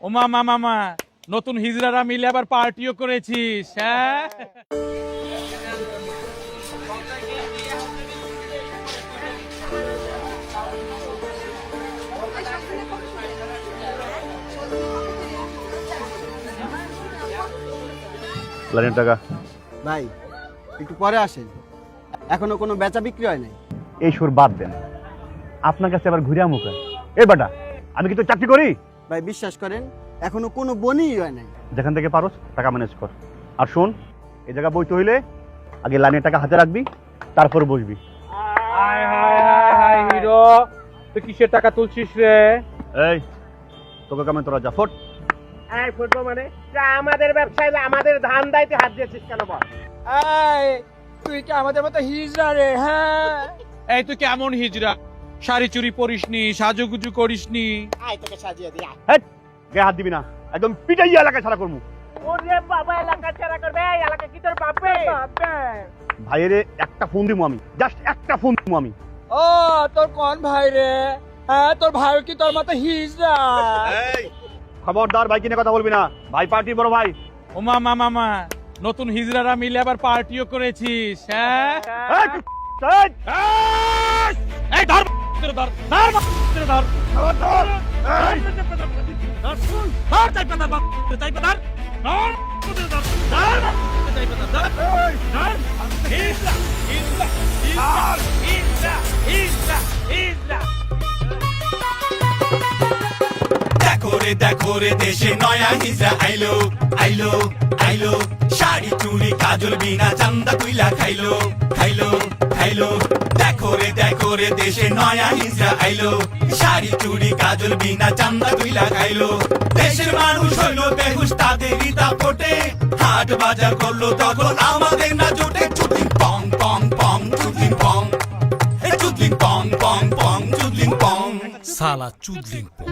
ও মামা মামা নতুন হিজড়ারা মিলে আবার পার্টিও করেছিস, হ্যাঁ? টাকা ভাই একটু পরে আসেন, এখনো কোনো বেচা বিক্রি হয় নাই। এই সুর বাদ দেন, আপনার কাছে আবার ঘুরে মুখে এ বেটা, আমি কি তো চাকরি করি? ভাই বিশ্বাস করেন এখনো কোনো বনই হয় নাই। যেখান থেকে পারোস টাকা ম্যানেজ কর। আর শোন, এই জায়গা বইতে হইলে আগে লাইনের টাকা হাতে রাখবি, তারপর বসবি। Hi hi hi hi hero, তুই কিসের টাকা তুলছিস রে? এই তোকে কামে তোরা যা ফট। এই ফুটবল মানে আমাদের ব্যবসায় আমাদের ধান দাইতে হাত দিয়েছিস কেন বল? এই তুই কি আমাদের মতো হিজড়া রে? হ্যাঁ, এই তুই কেমন হিজড়া? শাড়ি চুরি পরিসনি, সাজুগুজু করিসনি? আয় তোকে সাজিয়ে দিই। হেট, গায়ে হাত দিবি না, একদম পিটাইয়া এলাকায় ছাড়া করবো। ওরে বাবা, এলাকা ছাড়া করবে? এই এলাকা কি তোর বাপে? ভাইয়েরে একটা ফোন দিবো আমি, জাস্ট একটা ফোন দিবো আমি। ও তোর কোন ভাই রে? হ্যাঁ, তোর ভাই কি তোর মতো হিজড়া? এই খবরদার ভাই কিনে কথা বলবি না, ভাই পার্টির বড় ভাই। ও মামা মামা নতুন হিজড়ারা মিলে আবার পার্টিও করেছিস, হ্যাঁ? এই, এই, এই ধর ধর ধর ধর ধর ধর এই, দেখো রে দেশে নয়া হিজড়া আইলো আইলো আইলো, শাড়ি চুড়ি কাজল বিনা চান্দা তুইলা খাইলো খাইলো খাইলো। দেখো রে দেশে নয়া হিজড়া আইলো, শাড়ি চুড়ি কাজল বিনা চান্দা তুইলা খাইলো। দেশের মানুষ হইলো বেহুশ, তাদেরই দাপটে হাট বাজার করলো তখন আমাদের না জোটে। চুদলিং পং পং পং চুদলিং পং, চুদলিং পং পং পং চুদলিং পং, সালা চুদলিং পং।